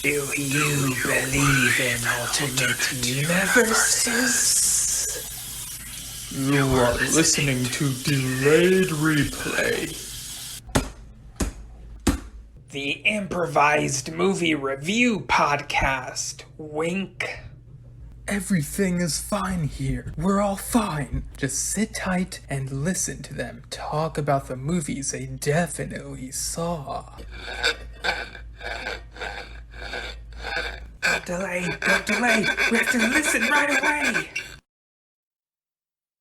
Do you believe in alternate universes? You are listening to Delayed Replay. The improvised movie review podcast. Wink. Everything is fine here. We're all fine. Just sit tight and listen to them talk about the movies they definitely saw. Don't delay. We have to listen right away.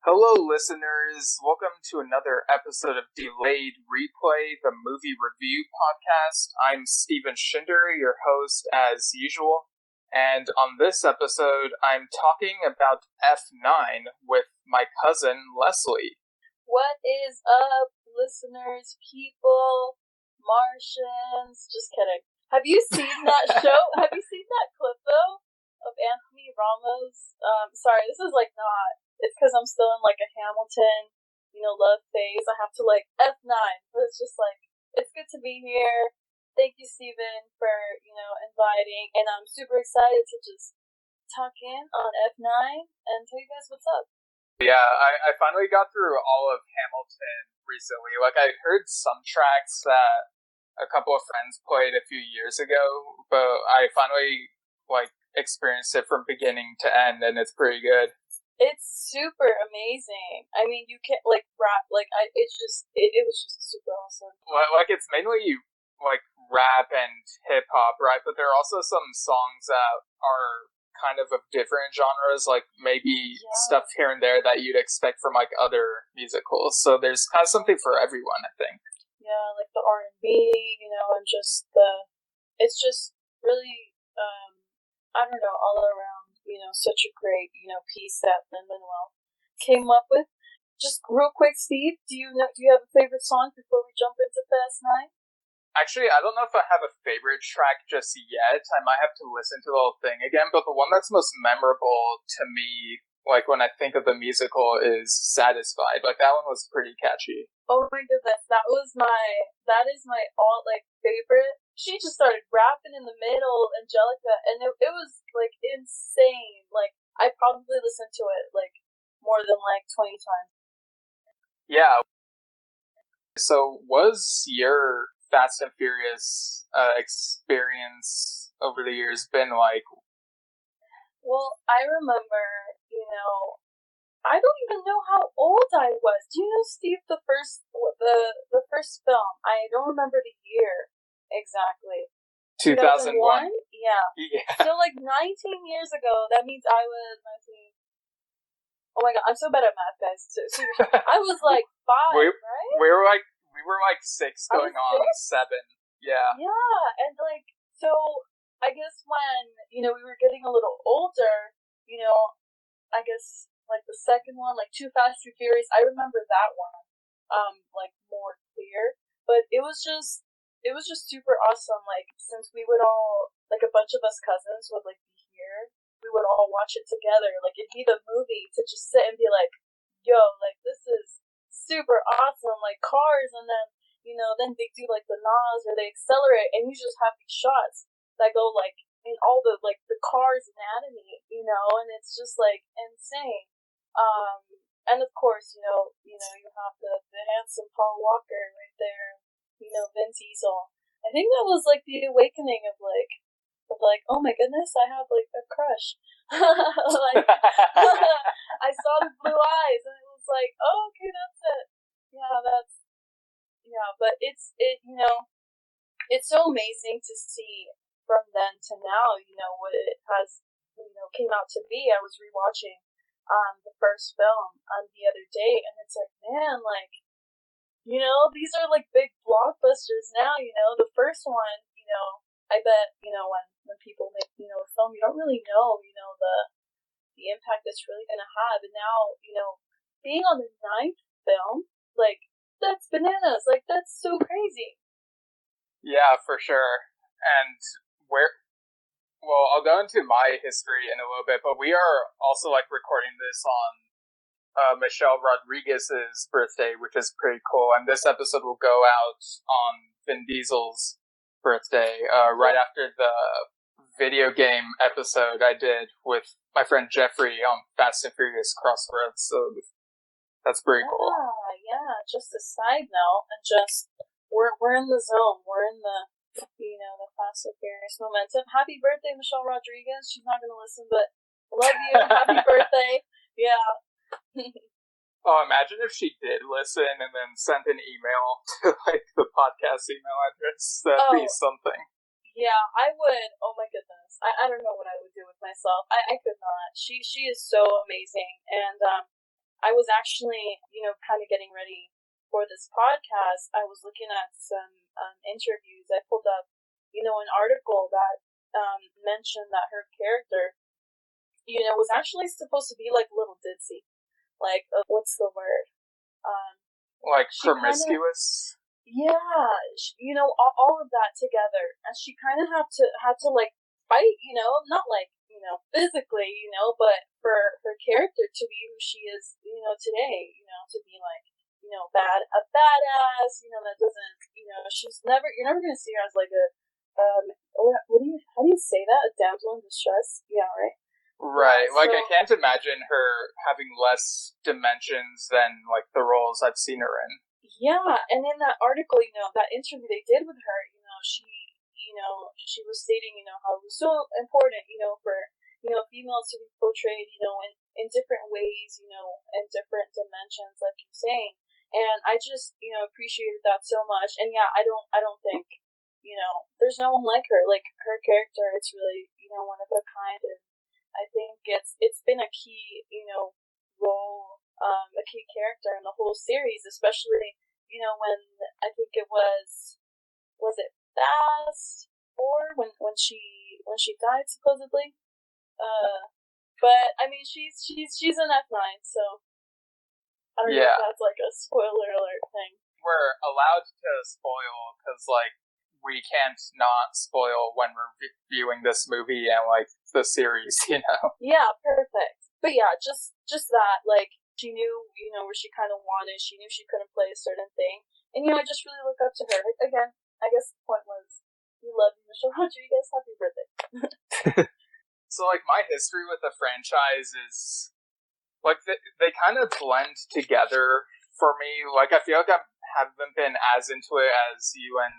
Hello, listeners. Welcome to another episode of Delayed Replay, the movie review podcast. I'm Steven Schinder, your host as usual. And on this episode, I'm talking about F9 with my cousin, Leslie. What is up, listeners, people, Martians? Just kidding. Have you seen that show? Have you seen that clip, though, of Anthony Ramos? Sorry, this is, not... It's because I'm still in, a Hamilton, love phase. I have to, F9. But it's just, it's good to be here. Thank you, Steven, for, inviting. And I'm super excited to just tuck in on F9 and tell you guys what's up. Yeah, I finally got through all of Hamilton recently. I heard some tracks that a couple of friends played a few years ago, but I finally, experienced it from beginning to end, and it's pretty good. It's super amazing. I mean, you can't, rap, it was just super awesome. It's mainly, rap and hip-hop, right? But there are also some songs that are kind of different genres, maybe stuff here and there that you'd expect from, other musicals. So there's kind of something for everyone, I think. Yeah, the R&B, and just it's just really, I don't know, all around, such a great, piece that Lin-Manuel came up with. Just real quick, Steve, do you have a favorite song before we jump into Fast 9? Actually, I don't know if I have a favorite track just yet. I might have to listen to the whole thing again, but the one that's most memorable to me, when I think of the musical, is Satisfied. That one was pretty catchy. Oh my goodness, that is my all, favorite. She just started rapping in the middle, Angelica, and it was, insane. I probably listened to it, more than, 20 times. Yeah. So, was your Fast and Furious experience over the years been like? Well, I remember, I don't even know how old I was. Do you know, Steve, the first film? I don't remember the year exactly. 2001? Yeah. So, 19 years ago, that means I was 19. Oh my god, I'm so bad at math, guys. Seriously. I was 5, right? We were 6 going on 7. Yeah. Yeah, and so I guess when, we were getting a little older, I guess the second one, Too Fast, Too Furious, I remember that one, more clear. But it was just super awesome, since we would all, a bunch of us cousins would, be here, we would all watch it together, it'd be the movie to just sit and be yo, this is super awesome, cars, and then, then they do, the NOS, or they accelerate, and you just have these shots that go, in all the, the car's anatomy, and it's just, insane. And of course, you have the handsome Paul Walker right there, Vin Diesel. I think that was, the awakening of, oh my goodness, I have, a crush. I saw the blue eyes, and it was oh, okay, that's it. But it's so amazing to see from then to now, what it has, came out to be. I was rewatching the first film the other day, and it's man, these are big blockbusters now, the first one, I bet, when people make, a film, you don't really know, the impact it's really gonna have, and now, being on the 9th film, that's bananas, that's so crazy. Yeah, for sure. And I'll go into my history in a little bit, but we are also recording this on Michelle Rodriguez's birthday, which is pretty cool. And this episode will go out on Vin Diesel's birthday, right after the video game episode I did with my friend Jeffrey on Fast and Furious Crossroads, so that's pretty cool. Yeah, just a side note, and just, we're in the zone, we're in the, the Fast and Furious momentum. Happy birthday, Michelle Rodriguez. She's not gonna listen, but love you, happy birthday. Yeah. Oh, imagine if she did listen and then sent an email to, like, the podcast email address. That'd be something. Yeah, I would. Oh my goodness. I don't know what I would do with myself. I could not. She is so amazing. And I was actually, kind of getting ready for this podcast. I was looking at some interviews. I pulled up, an article that mentioned that her character, was actually supposed to be like little Ditzy. Like, what's the word? Like promiscuous? All of that together. And she kind of had to like fight, not like, physically, but for her character to be who she is, today, to be like, a badass, that doesn't, you're never going to see her as like how do you say that? A damsel in distress? Yeah, right? Right, like, so, I can't imagine her having less dimensions than, like, the roles I've seen her in. Yeah, and in that article, that interview they did with her, she was stating, how it was so important, for, females to be portrayed, in different ways, in different dimensions, like you're saying. And I just, appreciated that so much. And yeah, I don't think, there's no one like her. Like, her character, it's really, one of a kind, and I think it's been a key, role, a key character in the whole series, especially, when I think it was it Fast 4 when she died supposedly. But I mean she's an F9, so I don't know if that's like a spoiler alert thing. We're allowed to spoil because, like, we can't not spoil when we're viewing this movie and, like, the series, Yeah, perfect. But yeah, just that, like, she knew, where she kind of wanted. She knew she couldn't play a certain thing. And, I just really look up to her. Again, I guess the point was, we love you, Michelle Rodriguez. Happy birthday. So, like, my history with the franchise is, like, they kind of blend together for me. Like, I feel like I haven't been as into it as you and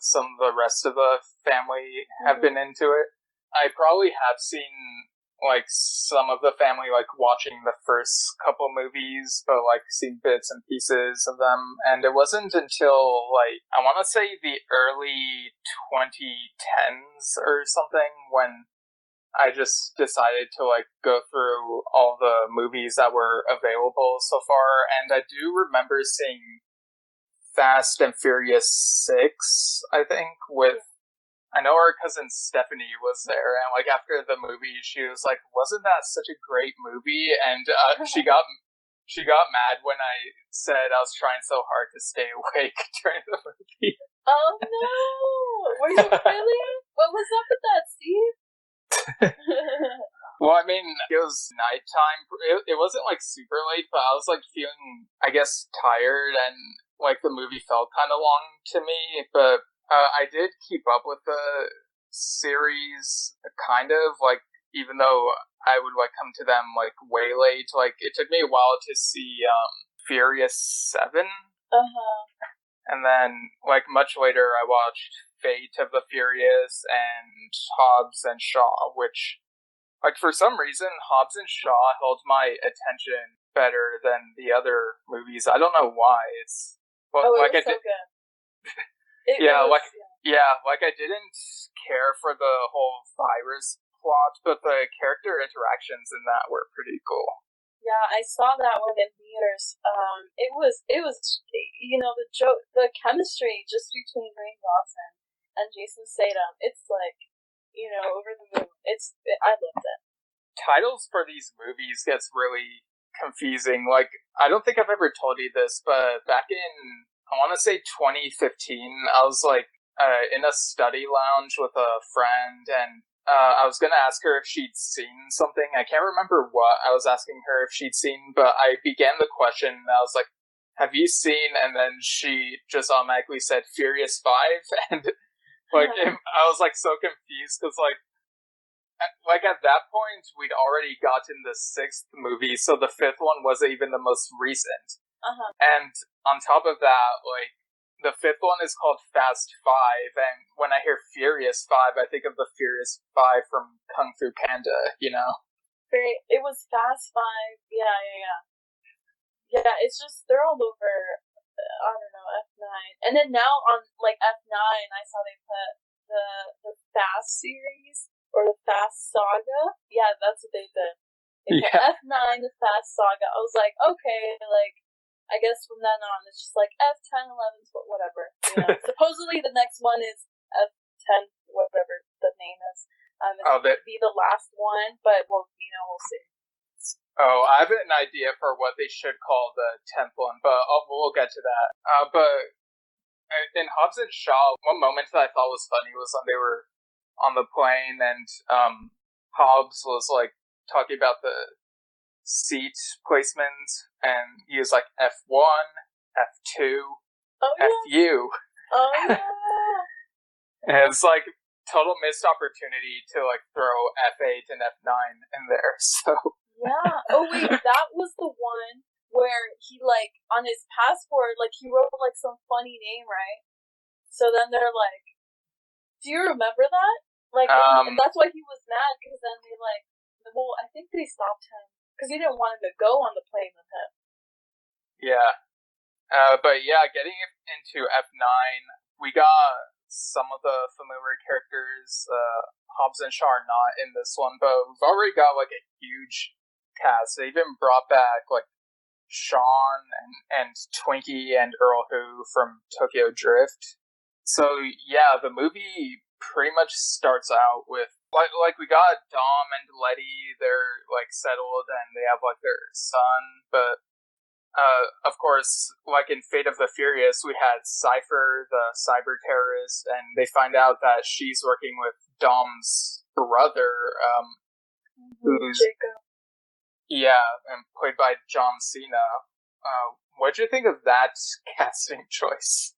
some of the rest of the family have been into it. I probably have seen, like, some of the family, like, watching the first couple movies, but, like, seen bits and pieces of them. And it wasn't until, like, I want to say the early 2010s or something when I just decided to, like, go through all the movies that were available so far. And I do remember seeing Fast and Furious 6, I think, I know our cousin Stephanie was there, and, like, after the movie, she was like, "Wasn't that such a great movie?" And she got mad when I said I was trying so hard to stay awake during the movie. Oh no! Were you really? What was up with that, Steve? Well, I mean, it was nighttime. It wasn't, like, super late, but I was, like, feeling, I guess, tired, and, like, the movie felt kind of long to me, but I did keep up with the series, kind of, like, even though I would, like, come to them, like, way late. Like, it took me a while to see Furious 7. And then, like, much later, I watched Fate of the Furious and Hobbs and Shaw, which, like, for some reason, Hobbs and Shaw held my attention better than the other movies. I don't know why. It's... Well, it was so good. Like, I didn't care for the whole virus plot, but the character interactions in that were pretty cool. Yeah, I saw that one in theaters. It was, the chemistry just between Ryan Gosling and Jason Statham. It's like, over the moon. I loved it. Titles for these movies gets really confusing. Like, I don't think I've ever told you this, but back in, I want to say 2015, I was, like, in a study lounge with a friend, and I was going to ask her if she'd seen something. I can't remember what I was asking her if she'd seen, but I began the question, and I was like, "Have you seen?" And then she just automatically said Furious 5, and Like, I was like so confused because like at that point we'd already gotten the sixth movie, so the fifth one wasn't even the most recent. And on top of that, like the fifth one is called Fast Five, and when I hear Furious Five, I think of the Furious Five from Kung Fu Panda. You know? It was Fast Five. Yeah. It's just they're all over. I don't know, F9, and then now on like F9, I saw they put the Fast series or the Fast Saga. Yeah, that's what they did. They put F9, the Fast Saga. I was like, okay, like I guess from then on it's just like F10, 11, but whatever. You know, supposedly the next one is F10, whatever the name is. It's going to be the last one, but we'll see. Oh, I have an idea for what they should call the 10th one, but we'll get to that. But in Hobbs and Shaw, one moment that I thought was funny was when they were on the plane and Hobbs was like talking about the seat placement, and he was like F1, F2, FU. Oh, yeah. And it's like total missed opportunity to like throw F8 and F9 in there, so... Yeah. Oh wait, that was the one where he like on his passport, like he wrote like some funny name, right? So then they're like, "Do you remember that?" Like, and that's why he was mad because then they like, well, I think they stopped him because he didn't want him to go on the plane with him. Yeah. But yeah, getting into F9, we got some of the familiar characters. Hobbs and Shaw are not in this one, but we've already got like a huge cast. They even brought back like Sean and Twinkie and Earl Who from Tokyo Drift. So yeah, the movie pretty much starts out with like we got Dom and Letty. They're like settled and they have like their son, but of course, like in Fate of the Furious, we had Cypher, the cyber terrorist, and they find out that she's working with Dom's brother, who's Jacob. Yeah, and played by John Cena. What'd you think of that casting choice?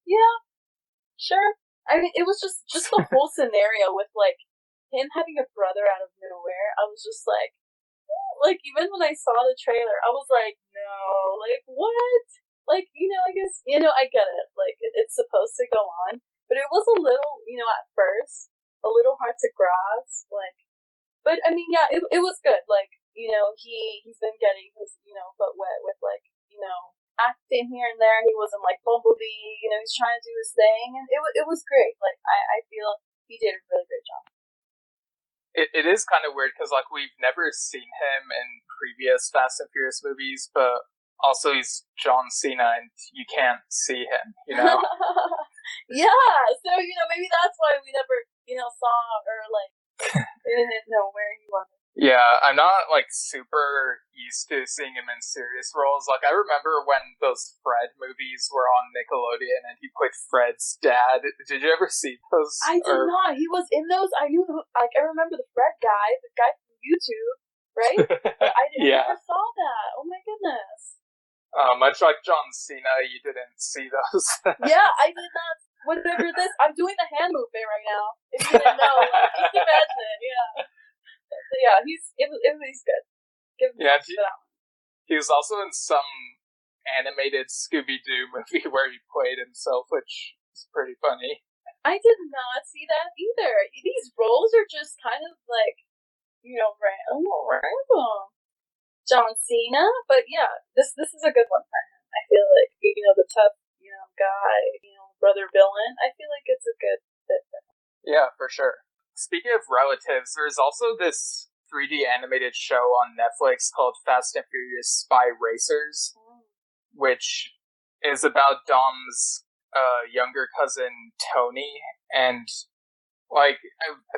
Yeah, sure. I mean, it was just the whole scenario with like him having a brother out of nowhere. I was just like even when I saw the trailer, I was like, no, like what? Like I guess I get it. Like it's supposed to go on, but it was a little at first a little hard to grasp. Like, but I mean, yeah, it was good. Like he's been getting his butt wet with like acting here and there. He wasn't like Bumblebee. He's trying to do his thing, and it was great. Like I feel he did a really great job. It is kind of weird because like we've never seen him in previous Fast and Furious movies, but also he's John Cena and you can't see him, Yeah, so maybe that's why we never saw or like didn't know where he was. Yeah, I'm not like super used to seeing him in serious roles. Like I remember when those Fred movies were on Nickelodeon and he played Fred's dad. Did you ever see those? I did not. He was in those. I knew I remember the Fred guy, the guy from YouTube, right? But I never saw that. Oh my goodness. Much like John Cena, you didn't see those. Yeah, I did not. Whatever this, I'm doing the hand movement right now. If you didn't know, like, just imagine it. Yeah. So yeah, he's good. Give him that one. He was also in some animated Scooby-Doo movie where he played himself, which is pretty funny. I did not see that either. These roles are just kind of like, random. John Cena, but yeah, this is a good one for him. I feel like the tough guy, brother villain. I feel like it's a good fit for him. Yeah, for sure. Speaking of relatives, there's also this 3D animated show on Netflix called Fast and Furious Spy Racers, which is about Dom's younger cousin Tony, and like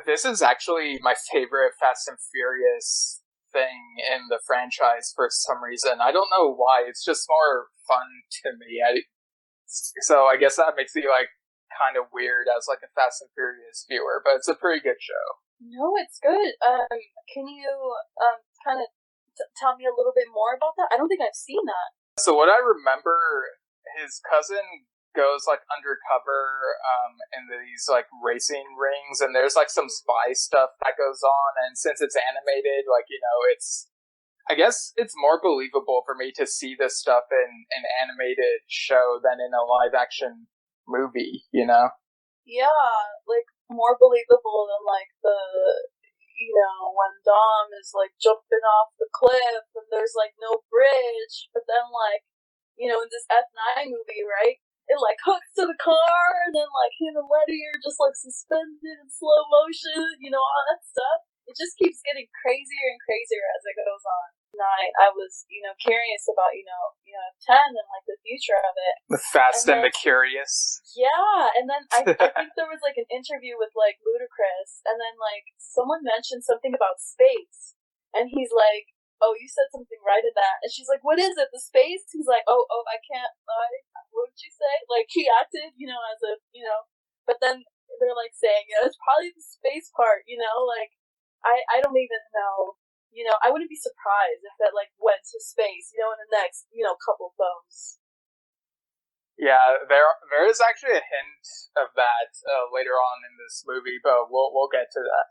this is actually my favorite Fast and Furious thing in the franchise for some reason. I don't know why. It's just more fun to me. So I guess that makes me like kind of weird as like a Fast and Furious viewer, but it's a pretty good show. No, it's good. Can you kind of tell me a little bit more about that? I don't think I've seen that. So what I remember, his cousin goes like undercover in these like racing rings, and there's like some spy stuff that goes on. And since it's animated, like it's I guess it's more believable for me to see this stuff in an animated show than in a live action movie. Yeah, like more believable than like when Dom is like jumping off the cliff and there's like no bridge, but then like in this F9 movie, right? It like hooks to the car and then like him and Letty are just like suspended in slow motion, all that stuff. It just keeps getting crazier and crazier as it goes on. I was, curious about, 10 and like the future of it. The Fast and the Curious. Yeah, and then I think there was like an interview with like Ludacris, and then like someone mentioned something about space, and he's like, "Oh, you said something right in that," and she's like, "What is it? The space?" He's like, "Oh, I can't. What did you say?" Like he acted, as a, but then they're like saying, it's probably the space part, like I don't even know. I wouldn't be surprised if that like went to space, in the next, couple films. Yeah, there is actually a hint of that later on in this movie, but we'll get to that.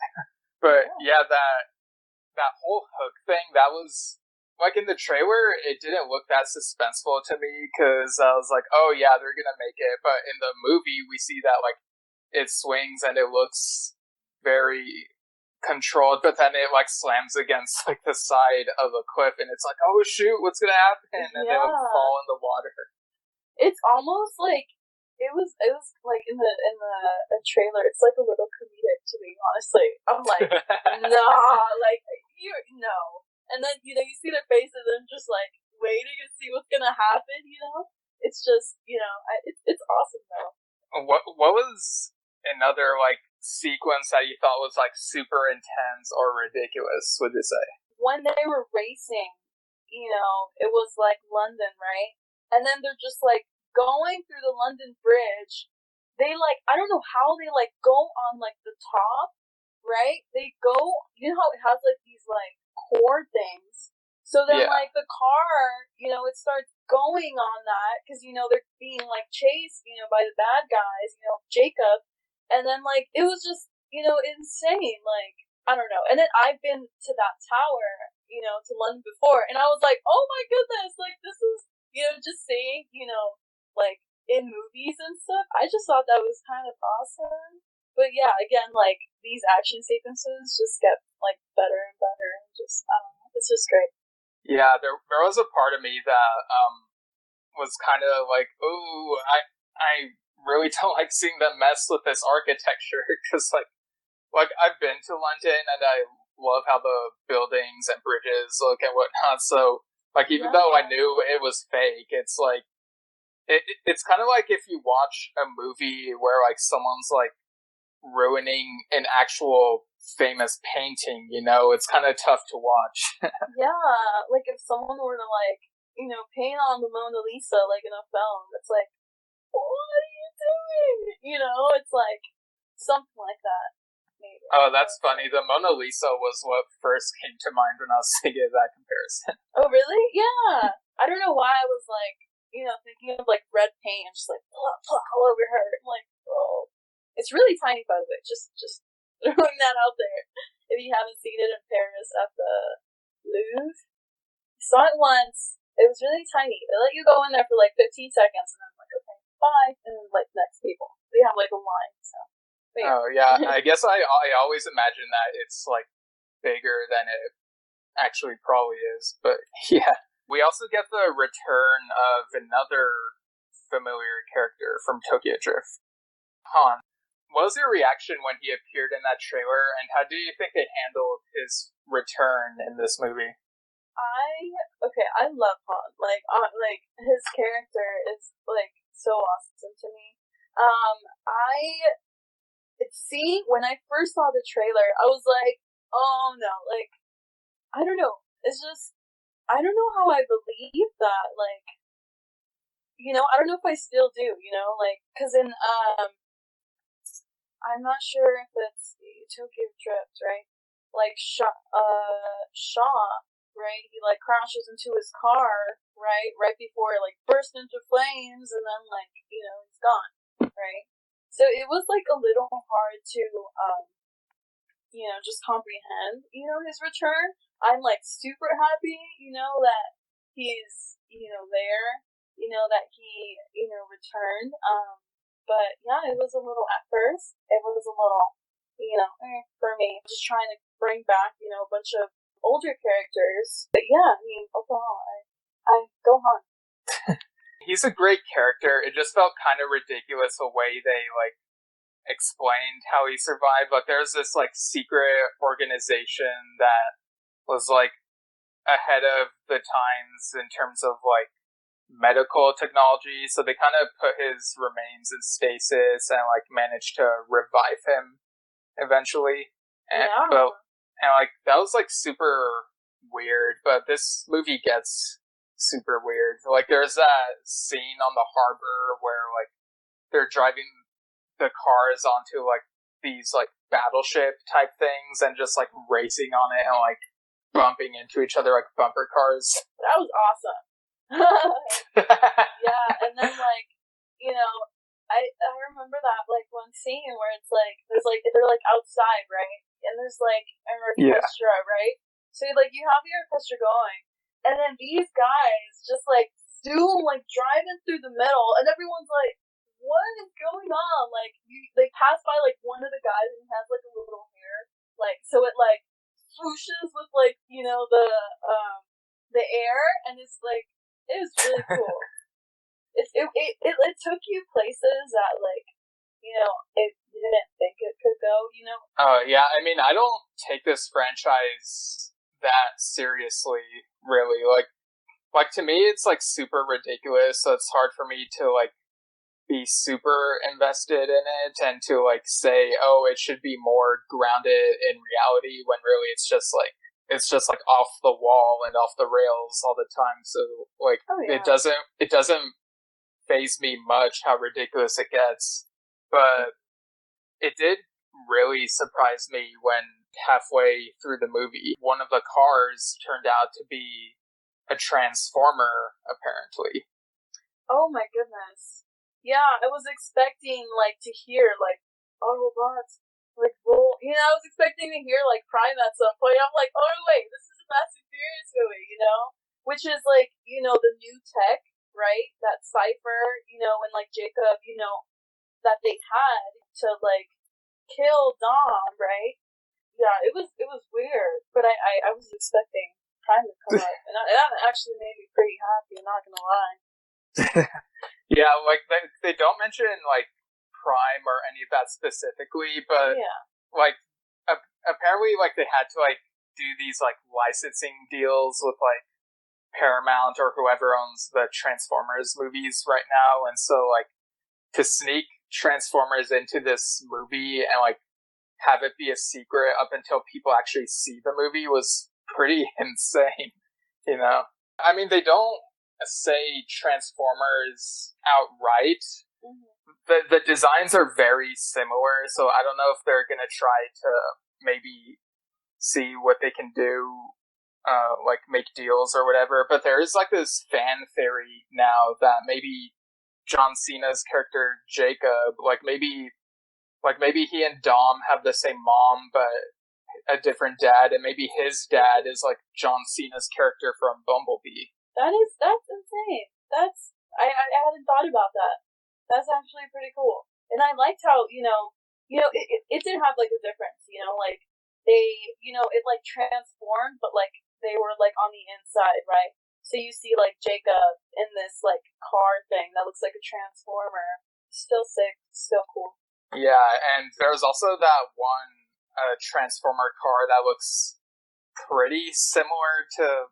But yeah, that whole hook thing, that was like in the trailer, it didn't look that suspenseful to me because I was like, oh yeah, they're gonna make it. But in the movie, we see that like it swings and it looks very controlled, but then it like slams against like the side of a cliff, and it's like, oh shoot, what's gonna happen? And they like fall in the water. It's almost like it was like in the trailer. It's like a little comedic to me, honestly. I'm like, nah, like no. And then you see their faces and just like waiting to see what's gonna happen. It's just it's awesome though. What was another like sequence that you thought was like super intense or ridiculous, would you say? When they were racing, it was like London, right? And then they're just like going through the London Bridge. They like, I don't know how they like go on like the top, right? They go, how it has like these like cord things. So then like the car, it starts going on that because, they're being like chased, by the bad guys, Jacob. And then, like, it was just, insane. Like, I don't know. And then I've been to that tower, to London before. And I was like, oh my goodness, like, this is, just seeing, like, in movies and stuff. I just thought that was kind of awesome. But yeah, again, like, these action sequences just get, like, better and better. And just, I don't know. It's just great. Yeah, there was a part of me that, was kind of like, ooh, I really don't like seeing them mess with this architecture because like I've been to London and I love how the buildings and bridges look and whatnot. So like even though I knew it was fake, it's like it's kind of like if you watch a movie where like someone's like ruining an actual famous painting, it's kind of tough to watch. Yeah, like if someone were to like paint on the Mona Lisa like in a film, it's like, what are you doing? It's like something like that. Maybe. Oh, that's funny. The Mona Lisa was what first came to mind when I was thinking of that comparison. Oh, really? Yeah. I don't know why I was like, thinking of like red paint and just like all over her. I'm like, oh, it's really tiny, by the way. Just throwing that out there. If you haven't seen it in Paris at the Louvre, I saw it once. It was really tiny. They let you go in there for like 15 seconds and then like, okay, bye, and then like next people. They have like a line, so. Yeah. Oh yeah, I guess I always imagine that it's like bigger than it actually probably is, but yeah. We also get the return of another familiar character from Tokyo Drift, Han. What was your reaction when he appeared in that trailer, and how do you think they handled his return in this movie? I love Han. Like his character is like so awesome to me. When I first saw the trailer, I was like, oh no, like, I don't know. It's just, I don't know how I believe that, like, I don't know if I still do, like, cause in, I'm not sure if it's Tokyo Drift, right? Like, Shaw, right? He, like, crashes into his car, right? Right before it like burst into flames, and then like it's gone, right? So it was like a little hard to just comprehend his return. I'm like super happy, that he's there, that he returned. But yeah, it was a little at first. It was a little for me, just trying to bring back a bunch of older characters. But yeah, I mean overall, I go on. He's a great character. It just felt kind of ridiculous the way they like explained how he survived. Like there's this like secret organization that was like ahead of the times in terms of like medical technology, so they kind of put his remains in stasis and like managed to revive him eventually. And Yeah. and like that was like super weird, but this movie gets super weird. Like there's that scene on the harbor where like they're driving the cars onto like these like battleship type things and just like racing on it and like bumping into each other like bumper cars. That was awesome. Yeah, and then like I remember that like one scene where it's like they're like outside, right? And there's like an orchestra, right? So like you have the orchestra going, and then these guys just like zoom like driving through the middle, and everyone's like, what is going on? Like they pass by like one of the guys and he has like a little hair, like so it like swooshes with like the air, and it's like it was really cool. It took you places that like it didn't think it could go. Yeah, I mean I don't take this franchise that seriously, really. Like to me it's like super ridiculous, so it's hard for me to like be super invested in it and to like say, oh, it should be more grounded in reality, when really it's just like off the wall and off the rails all the time. So like it doesn't faze me much how ridiculous it gets. But it did really surprise me when halfway through the movie one of the cars turned out to be a transformer, apparently. Oh my goodness. Yeah, I was expecting like to hear like Autobots like roll. I was expecting to hear like Prime at some point. I'm like, oh wait, this is a Fast and Furious movie, which is like the new tech, right? That Cypher, and like Jacob, that they had to like kill Dom, right? Yeah, it was weird, but I was expecting Prime to come up, and that actually made me pretty happy. I'm not gonna lie. Yeah, like they don't mention like Prime or any of that specifically, but Yeah. like apparently like they had to like do these like licensing deals with like Paramount or whoever owns the Transformers movies right now, and so like to sneak Transformers into this movie and like have it be a secret up until people actually see the movie was pretty insane. I mean, they don't say Transformers outright. Mm-hmm. The designs are very similar, so I don't know if they're gonna try to maybe see what they can do, like make deals or whatever. But there is like this fan theory now that maybe John Cena's character Jacob, like maybe he and Dom have the same mom but a different dad, and maybe his dad is like John Cena's character from Bumblebee. That's insane. I hadn't thought about that. That's actually pretty cool. And I liked how, it did have like a difference, like they, it like transformed, but like they were like on the inside, right? So you see like Jacob in this like car thing that looks like a transformer. Still sick, still cool. Yeah, and there's also that one transformer car that looks pretty similar to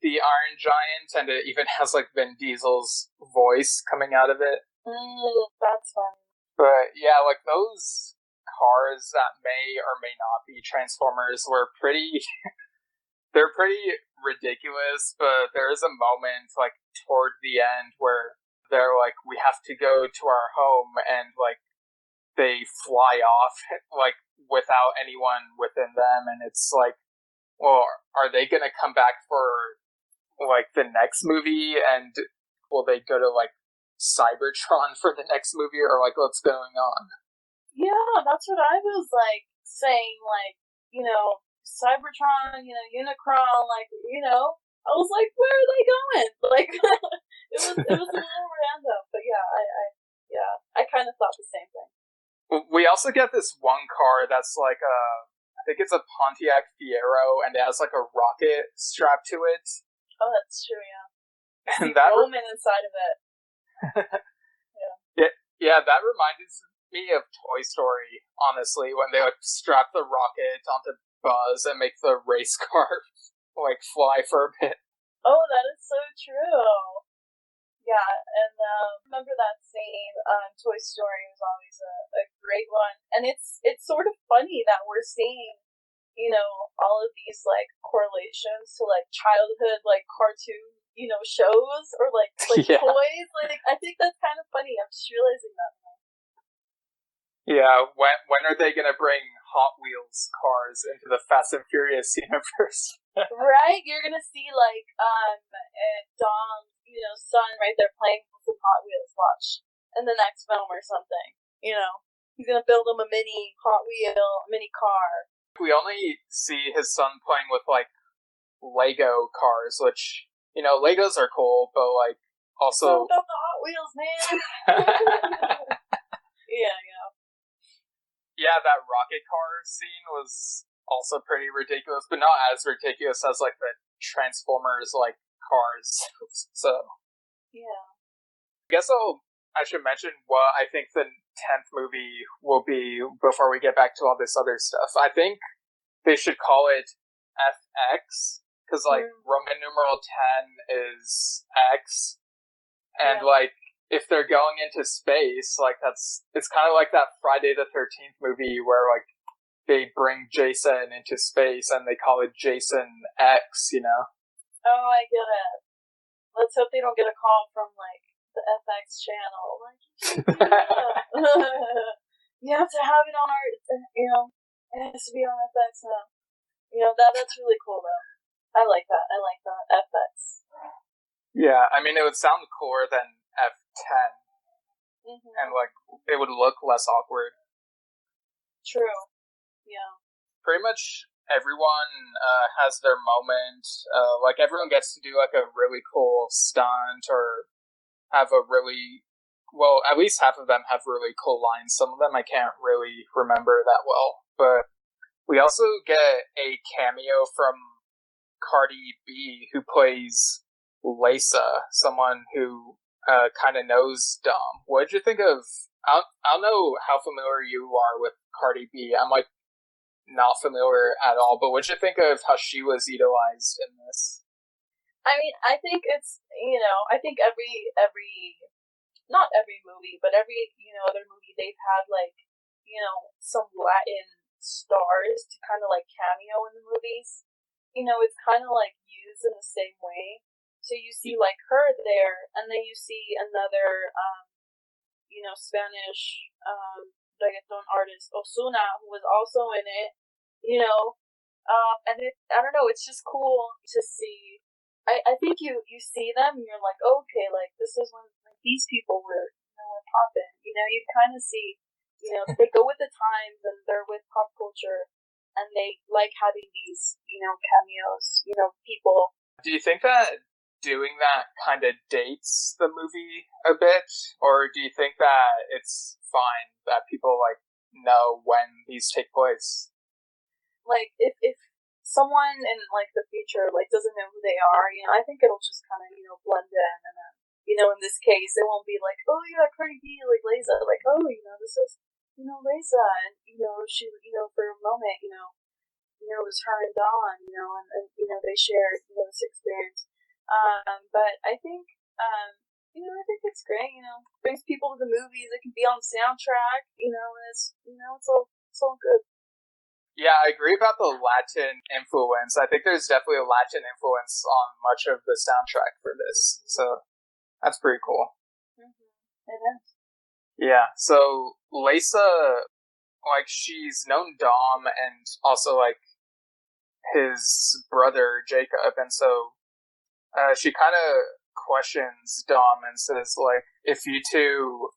the Iron Giant, and it even has like Vin Diesel's voice coming out of it. That's fun. But yeah, like those cars that may or may not be Transformers were pretty they're pretty ridiculous, but there is a moment like toward the end where they're like, we have to go to our home, and like they fly off like without anyone within them, and it's like, well, are they gonna come back for like the next movie, and will they go to like Cybertron for the next movie, or like what's going on? Yeah, that's what I was like saying. Like, Cybertron, Unicron. Like, I was like, where are they going? Like, it was a little random, but yeah, I kind of thought the same thing. We also get this one car that's like I think it's a Pontiac Fiero, and it has like a rocket strapped to it. Oh, that's true. Yeah, And that Roman inside of it. yeah, that reminded me of Toy Story, honestly, when they like strap the rocket onto Buzz and make the race car like fly for a bit. Oh, that is so true. Yeah, and remember that scene? Toy Story was always a great one, and it's sort of funny that we're seeing, all of these like correlations to like childhood like cartoon, shows or like Yeah. toys. Like, I think that's kind of funny. I'm just realizing that now. Yeah, when are they gonna bring Hot Wheels cars into the Fast and Furious universe? Right? You're gonna see like Dom's, son right there playing with some Hot Wheels. Watch in the next film or something. He's gonna build him a mini Hot Wheel, mini car. We only see his son playing with like Lego cars, which Legos are cool, but like also It's all about the Hot Wheels, man. Yeah. Yeah, that rocket car scene was also pretty ridiculous, but not as ridiculous as like the Transformers like cars. So Yeah. I guess I should mention what I think the 10th movie will be before we get back to all this other stuff. I think they should call it FX, because like Roman numeral 10 is X, and like if they're going into space, like it's kind of like that Friday the 13th movie where like they bring Jason into space and they call it Jason X, Oh, I get it. Let's hope they don't get a call from like the FX channel. Like, you have to have it on our, it has to be on FX now. That's really cool though. I like that. FX. Yeah, I mean, it would sound cooler than F10, and like it would look less awkward. True. Yeah. Pretty much everyone has their moment. Like everyone gets to do like a really cool stunt or have a really at least half of them have really cool lines. Some of them I can't really remember that well, but we also get a cameo from Cardi B, who plays Lisa, someone who kind of knows Dom. What did you think of? I don't know how familiar you are with Cardi B. I'm like not familiar at all, but what did you think of how she was utilized in this? I mean, I think it's I think every not every movie, but every other movie they've had like some Latin stars to kind of like cameo in the movies. It's kind of like used in the same way. So you see like her there, and then you see another, Spanish reggaeton artist Osuna, who was also in it. And I don't know, it's just cool to see. I think you see them, and you're like, okay, like this is when like, these people were popping. You kind of see, they go with the times, and they're with pop culture, and they like having these, cameos, people. Do you think that doing that kind of dates the movie a bit, or do you think that it's fine that people like know when these take place? Like if someone in like the future like doesn't know who they are, I think it'll just kind of blend in, and then in this case it won't be like, oh yeah, Cardi B, like Lisa, like oh this is Lisa, and she for a moment it was her and Dawn, and they shared this experience. But I think I think it's great. Brings people to the movies. It can be on the soundtrack. And it's it's all good. Yeah, I agree about the Latin influence. I think there's definitely a Latin influence on much of the soundtrack for this, so that's pretty cool. It is. Yeah, so Lisa, like, she's known Dom and also, like, his brother, Jacob, and so she kind of questions Dom and says, like, if you two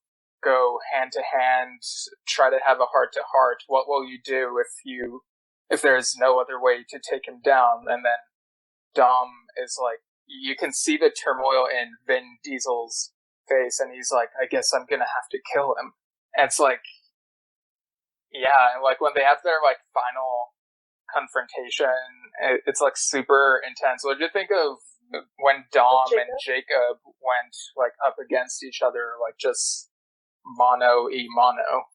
go hand to hand, try to have a heart to heart, what will you do if there's no other way to take him down? And then Dom is like, you can see the turmoil in Vin Diesel's face, and he's like, I guess I'm gonna have to kill him. And it's like, yeah, and like when they have their like final confrontation, it's like super intense. What did you think of when Dom and Jacob went like up against each other, like just mono e mono?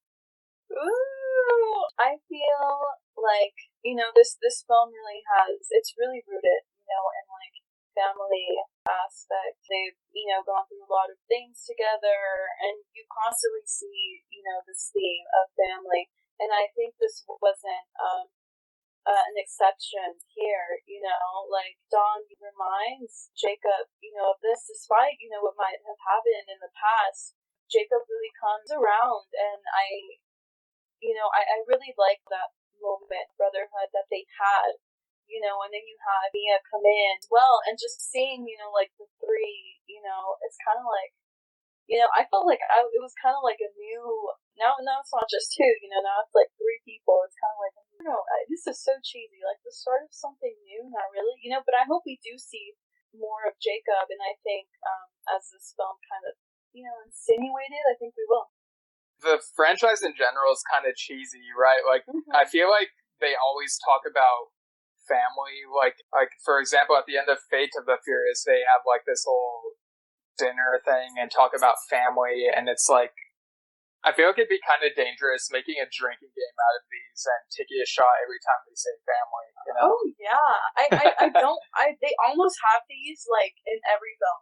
Ooh, I feel like, this film really it's really rooted, in like family aspect. They've, gone through a lot of things together, and you constantly see, this theme of family. And I think this wasn't an exception here, like Don reminds Jacob, of this, despite, what might have happened in the past. Jacob really comes around, and I really like that moment, brotherhood that they had, and then you have Mia come in as well, and just seeing, like the three, it's kind of like, I felt like it was kind of like a new, now it's not just two, now it's like three people. It's kind of like, this is so cheesy, like the start of something new, not really, but I hope we do see more of Jacob, and I think, as this film kind of, insinuated, I think we will. The franchise in general is kind of cheesy, right? Like, I feel like they always talk about family, like for example, at the end of Fate of the Furious, they have like this whole dinner thing and talk about family, and it's like, I feel like it'd be kind of dangerous making a drinking game out of these and taking a shot every time they say family, Oh yeah, they almost have these like in every film.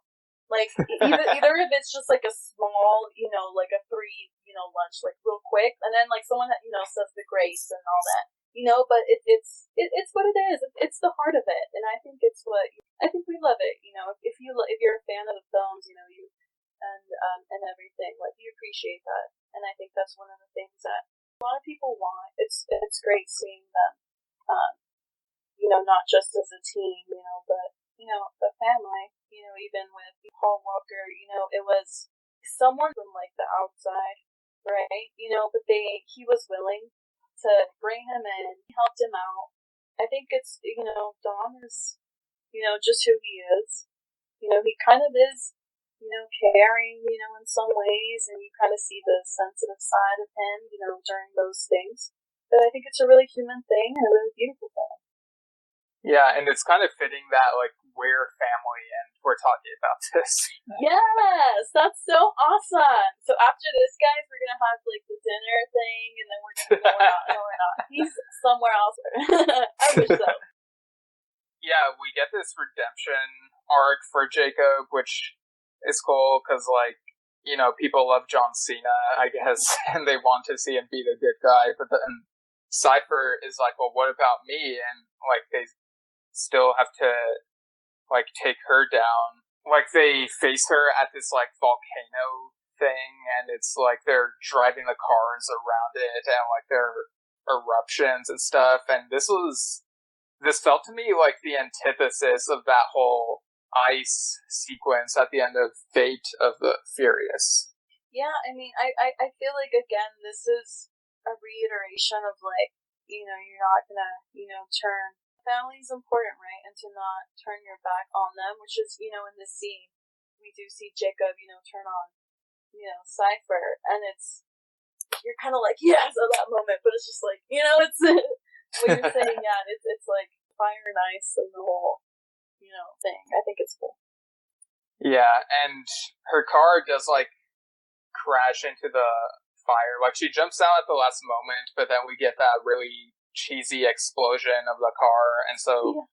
Like either if it's just like a small, like a three, lunch, like real quick, and then like someone that says the grace and all that, but it's what it is. It's the heart of it, and I think I think we love it. If you're a fan of the films, you and everything, like you appreciate that, and I think that's one of the things that a lot of people want. It's great seeing them, not just as a team, but the family. Even with Paul Walker, it was someone from like the outside, right? But he was willing to bring him in, helped him out. I think it's Dom is just who he is. He kind of is caring, in some ways, and you kind of see the sensitive side of him, during those things. But I think it's a really human thing and a really beautiful thing. Yeah, and it's kind of fitting that like we're family and we're talking about this. Yes, that's so awesome. So after this, guys, we're gonna have like the dinner thing, and then we're gonna no, we're not. He's somewhere else. I wish so. Yeah, we get this redemption arc for Jacob, which is cool because like, people love John Cena, I guess, and they want to see him be the good guy. But then Cypher is like, well, what about me? And like they still have to like take her down. Like they face her at this like volcano thing, and it's like they're driving the cars around it, and like there are eruptions and stuff. And this felt to me like the antithesis of that whole ice sequence at the end of Fate of the Furious. Yeah, I mean, I feel like again this is a reiteration of like, you're not gonna, turn. Family is important, right? And to not turn your back on them, which is, in this scene, we do see Jacob, turn on, Cypher, and you're kind of like, yes, at that moment, but it's just like, it's, what you're saying, yeah, it's like fire and ice and the whole, thing. I think it's cool. Yeah, and her car does, like, crash into the fire. Like, she jumps out at the last moment, but then we get that really cheesy explosion of the car, and so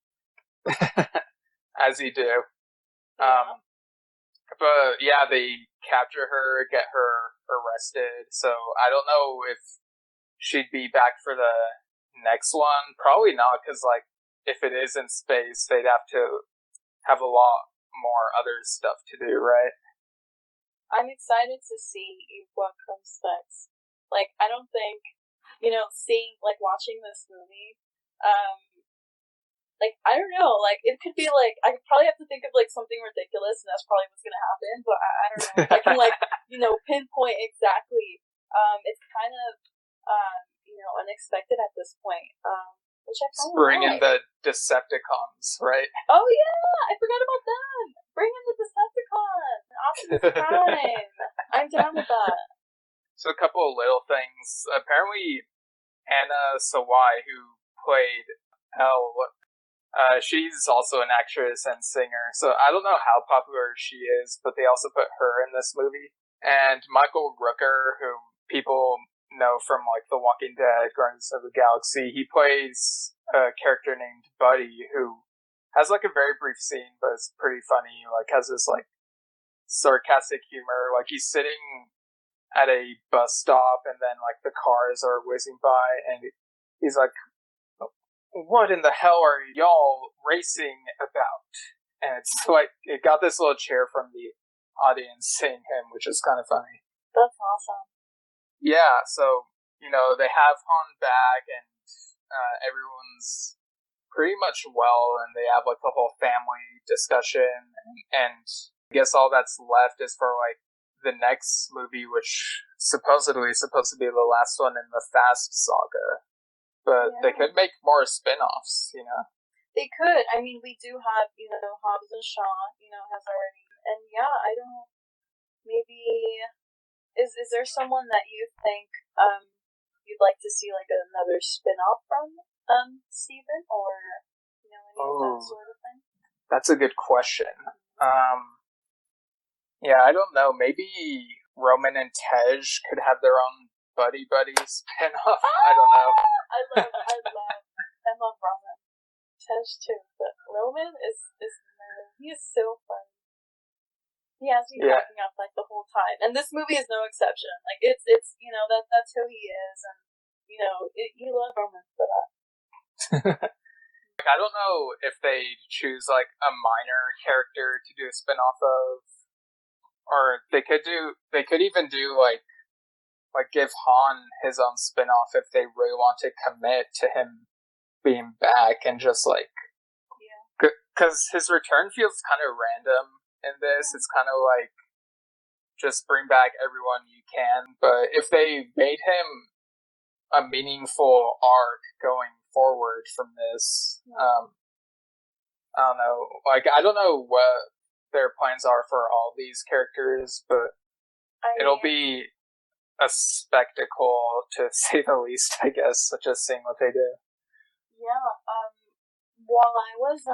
as you do. But yeah, they capture her, get her arrested, so I don't know if she'd be back for the next one. Probably not, because like if it is in space, they'd have to have a lot more other stuff to do, right? I'm excited to see what comes next. Like, I don't think, watching this movie, like, I don't know, like, it could be, like, I could probably have to think of, like, something ridiculous, and that's probably what's gonna happen, but I don't know, if I can, like, pinpoint exactly, it's kind of, unexpected at this point, which I kind of Bring in like. the Decepticons, right? Oh, yeah, I forgot about them! Bring in the Decepticons! Optimus Prime! I'm down with that. So a couple of little things. Apparently, Anna Sawai, who played Elle, she's also an actress and singer. So I don't know how popular she is, but they also put her in this movie. And Michael Rooker, who people know from like The Walking Dead, Guardians of the Galaxy, he plays a character named Buddy, who has like a very brief scene, but it's pretty funny. Like has this like sarcastic humor. Like he's sitting at a bus stop, and then like the cars are whizzing by, and he's like, "What in the hell are y'all racing about?" And it's like it got this little cheer from the audience seeing him, which is kind of funny. That's awesome. Yeah, so they have Han back, and everyone's pretty much well, and they have like the whole family discussion, and I guess all that's left is for like the next movie, which supposedly is supposed to be the last one in the Fast saga. But they could make more spin-offs, They could. I mean, we do have, Hobbs and Shaw, has already. And yeah, I don't. Maybe. Is there someone that you think you'd like to see like another spin-off from, Steven? Or, any of that sort of thing? That's a good question. Yeah, I don't know. Maybe Roman and Tej could have their own buddy spin-off. I don't know. I love Roman. Tej too, but Roman is he is so funny. He has me cracking up like the whole time, and this movie is no exception. Like it's that's who he is, and you love Roman for that. I don't know if they choose like a minor character to do a spin-off of. Or they could even do like give Han his own spin-off if they really want to commit to him being back, and just like, because his return feels kind of random in this. It's kind of like just bring back everyone you can, but if they made him a meaningful arc going forward from this, I don't know. Like I don't know what their plans are for all these characters, but it'll be a spectacle to say the least, I guess, just seeing what they do. Yeah. While I was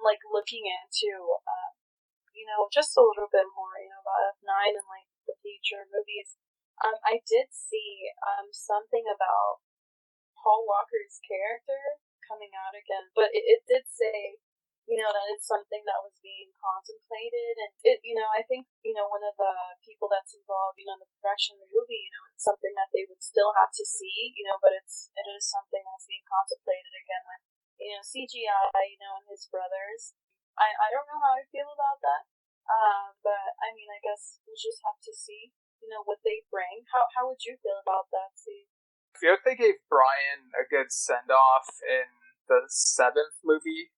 like looking into just a little bit more about F9 and like the future movies, I did see something about Paul Walker's character coming out again, but it did say that it's something that was being contemplated, and I think, one of the people that's involved, in the production of the movie, it's something that they would still have to see, but it is something that's being contemplated again with, CGI, and his brothers. I don't know how I feel about that, but I mean, I guess we'll just have to see, what they bring. How would you feel about that, Steve? I feel like they gave Brian a good send-off in the 7th movie.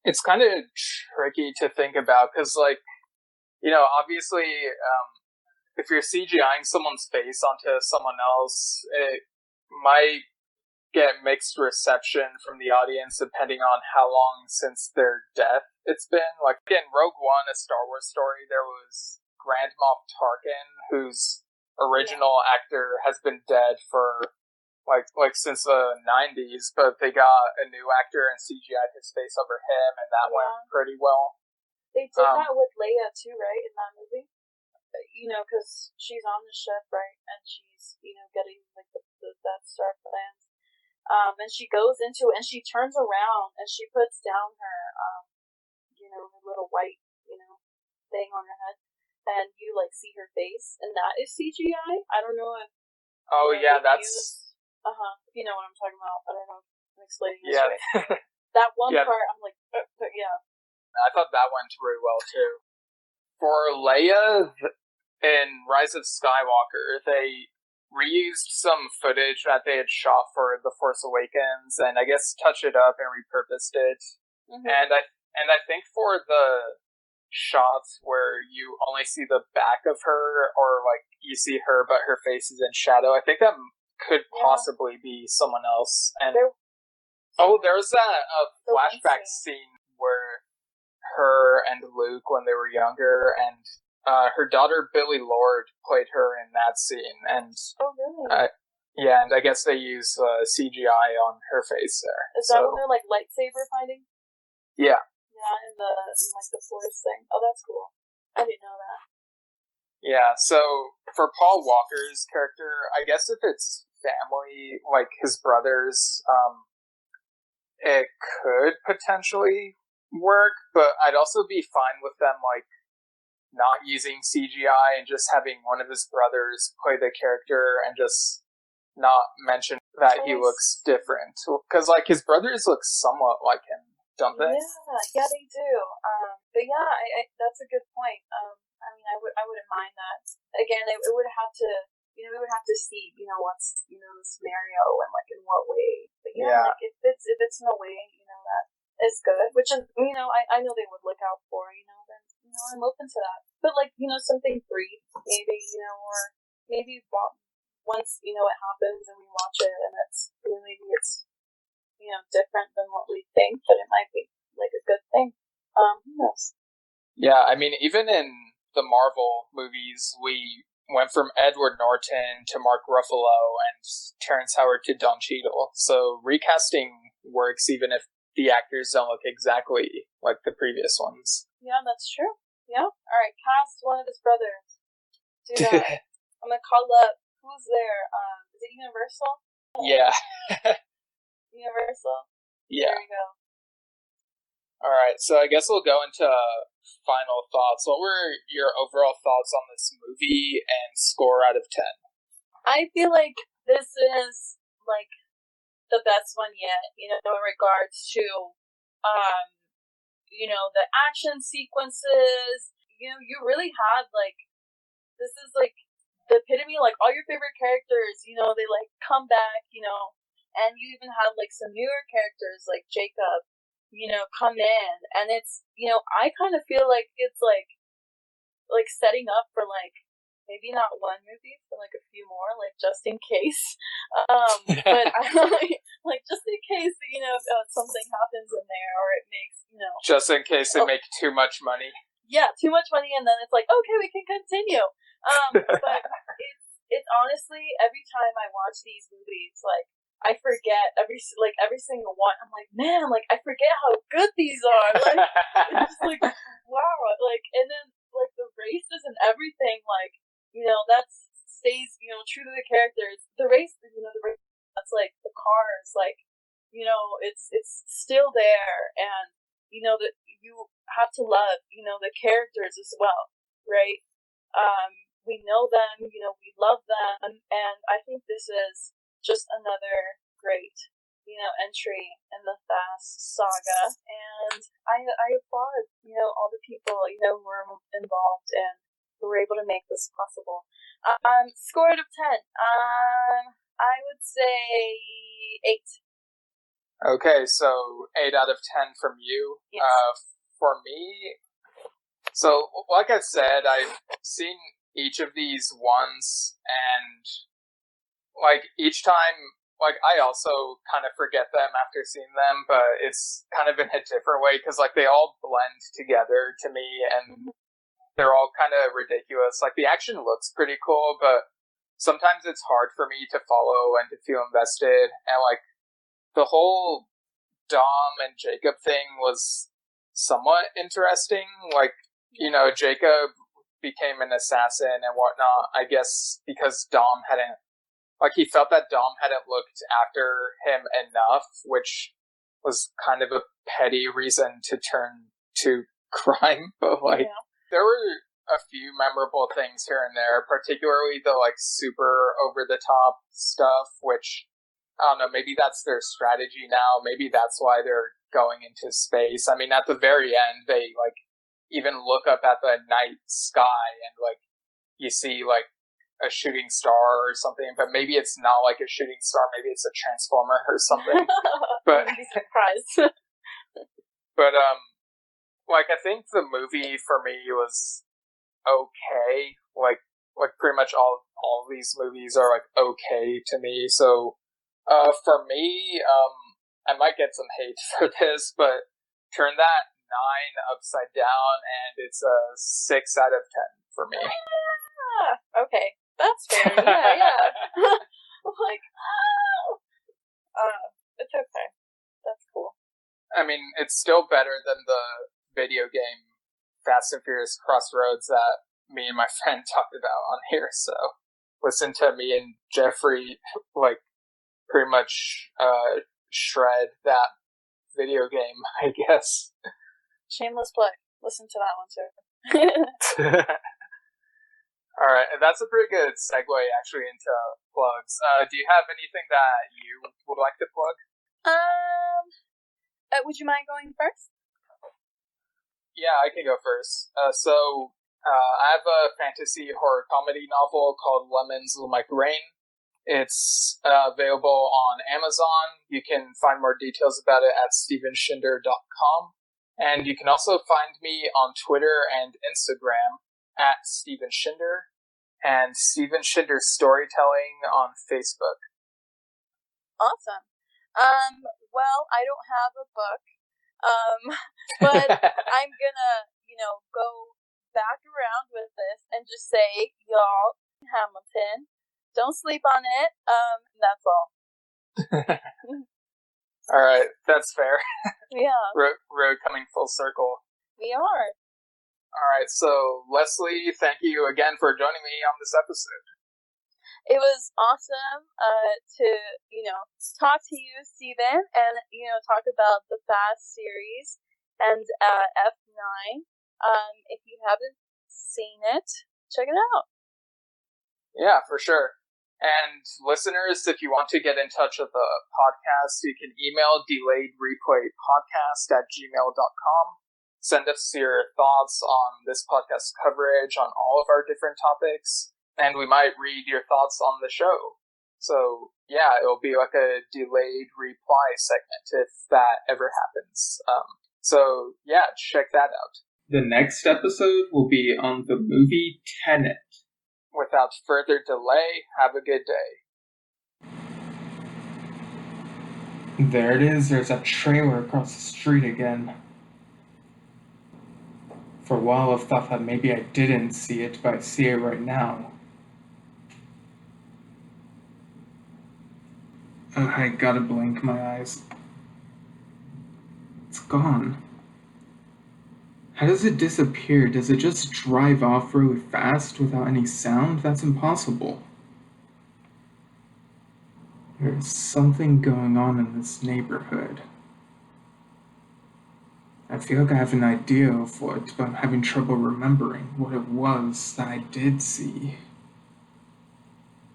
It's kind of tricky to think about, because like, obviously, if you're CGIing someone's face onto someone else, it might get mixed reception from the audience depending on how long since their death it's been. Like in Rogue One, A Star Wars Story, there was Grand Moff Tarkin, whose original actor has been dead for like since the 90s, but they got a new actor and CGI'd his face over him, and that went pretty well. They did that with Leia too, right, in that movie? Because she's on the ship, right, and she's, getting like the Death Star plans. And she goes into it, and she turns around, and she puts down her, her little white, thing on her head, and you like see her face, and that is CGI. I don't know if. Oh yeah, that's. You know what I'm talking about. I don't know if I'm explaining this right. That one part, I'm like, yeah. I thought that went really well, too. For Leia in Rise of Skywalker, they reused some footage that they had shot for The Force Awakens, and I guess touched it up and repurposed it. Mm-hmm. And I think for the shots where you only see the back of her, or like you see her but her face is in shadow, I think that could possibly be someone else. And there was that flashback scene where her and Luke when they were younger, and her daughter Billy Lord played her in that scene. And really? and I guess they use CGI on her face there. Is that when they're like lightsaber fighting? Yeah. Yeah, in like the force thing. Oh, that's cool. I didn't know that. Yeah, so for Paul Walker's character, I guess if it's family, like his brothers, it could potentially work, but I'd also be fine with them, like, not using CGI and just having one of his brothers play the character and just not mention that he looks different. Because, like, his brothers look somewhat like him, don't they? Yeah, they do. But yeah, I that's a good point. I mean, I wouldn't mind that. Again, it would have to, we would have to see, what's, the scenario and like in what way. But like if it's in a way, that is good, which is, I know they would look out for, then, I'm open to that. But like, something brief, maybe, or maybe once, it happens and we watch it and it's, maybe it's, different than what we think, but it might be like a good thing. Who knows? Yeah, I mean, even in the Marvel movies, we went from Edward Norton to Mark Ruffalo and Terrence Howard to Don Cheadle. So recasting works even if the actors don't look exactly like the previous ones. Yeah, that's true. Yeah. All right, cast one of his brothers. Do that. I'm gonna call up. Who's there? Is it Universal? Yeah. Universal? Yeah. There you go. Alright, so I guess we'll go into final thoughts. What were your overall thoughts on this movie and score out of 10? I feel like this is, like, the best one yet, in regards to, the action sequences. You really had, like, this is, like, the epitome, like, all your favorite characters, they, like, come back, and you even have, like, some newer characters, like Jacob, come in, and it's, I kind of feel like it's, like, setting up for, like, maybe not one movie, but, like, a few more, like, just in case, but, like, just in case, something happens in there, or it makes, Just in case they make too much money. Yeah, too much money, and then it's like, okay, we can continue, but it's honestly, every time I watch these movies, like, I forget every single one. I'm like, man, like, I forget how good these are. Like, it's just like, wow. Like, and then, like, the races and everything, like, that stays, true to the characters. The race, that's, like, the cars, like, it's still there. And, that you have to love, the characters as well, right? We know them, we love them. And I think this is just another great, entry in the Fast saga, and I applaud, all the people, who were involved and who were able to make this possible. Score out of 10. I would say 8. Okay, so 8 out of 10 from you. Yes. For me, so like I said, I've seen each of these once, and like, each time, like, I also kind of forget them after seeing them, but it's kind of in a different way, because, like, they all blend together to me, and they're all kind of ridiculous. Like, the action looks pretty cool, but sometimes it's hard for me to follow and to feel invested, and, like, the whole Dom and Jacob thing was somewhat interesting. Like, Jacob became an assassin and whatnot, I guess, because Dom hadn't, like, he felt that Dom hadn't looked after him enough, which was kind of a petty reason to turn to crime. But, like, there were a few memorable things here and there, particularly the, like, super over-the-top stuff, which, I don't know, maybe that's their strategy now. Maybe that's why they're going into space. I mean, at the very end, they, like, even look up at the night sky and, like, you see, like, a shooting star or something, but maybe it's not like a shooting star. Maybe it's a transformer or something. But I'd be surprised. but like I think the movie for me was okay. Like pretty much all of these movies are like okay to me. So for me, I might get some hate for this, but turn that 9 upside down and it's a 6 out of 10 for me. Okay, that's fair. Yeah. Like, it's okay. That's cool. I mean, it's still better than the video game Fast and Furious Crossroads that me and my friend talked about on here. So listen to me and Jeffrey like pretty much shred that video game, I guess. Shameless plug. Listen to that one too. Alright, that's a pretty good segue actually into plugs. Do you have anything that you would like to plug? Would you mind going first? Yeah, I can go first. I have a fantasy horror comedy novel called Lemons Like Rain. It's available on Amazon. You can find more details about it at stevenshinder.com. And you can also find me on Twitter and Instagram at Steven Shinder and Steven Shinder Storytelling on Facebook. Awesome. Well, I don't have a book. But I'm gonna, go back around with this and just say, y'all, Hamilton, don't sleep on it. That's all. All right, that's fair. Yeah. Road coming full circle. We are. All right, so Leslie, thank you again for joining me on this episode. It was awesome to, talk to you, Steven, and, talk about the Fast series and F9. If you haven't seen it, check it out. Yeah, for sure. And listeners, if you want to get in touch with the podcast, you can email delayedreplaypodcast@gmail.com. Send us your thoughts on this podcast coverage on all of our different topics, and we might read your thoughts on the show. So, yeah, it'll be like a delayed reply segment if that ever happens. So, yeah, check that out. The next episode will be on the movie Tenet. Without further delay, have a good day. There it is, there's that trailer across the street again. For a while I've thought that maybe I didn't see it, but I see it right now. Okay, gotta blink my eyes. It's gone. How does it disappear? Does it just drive off really fast without any sound? That's impossible. There's something going on in this neighborhood. I feel like I have an idea of what, but I'm having trouble remembering what it was that I did see.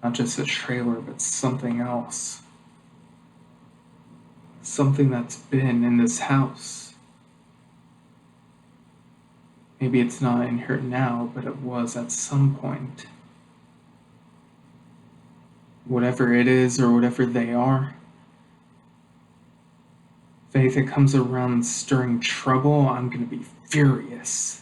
Not just a trailer, but something else. Something that's been in this house. Maybe it's not in here now, but it was at some point. Whatever it is, or whatever they are. If anything comes around stirring trouble, I'm gonna be furious.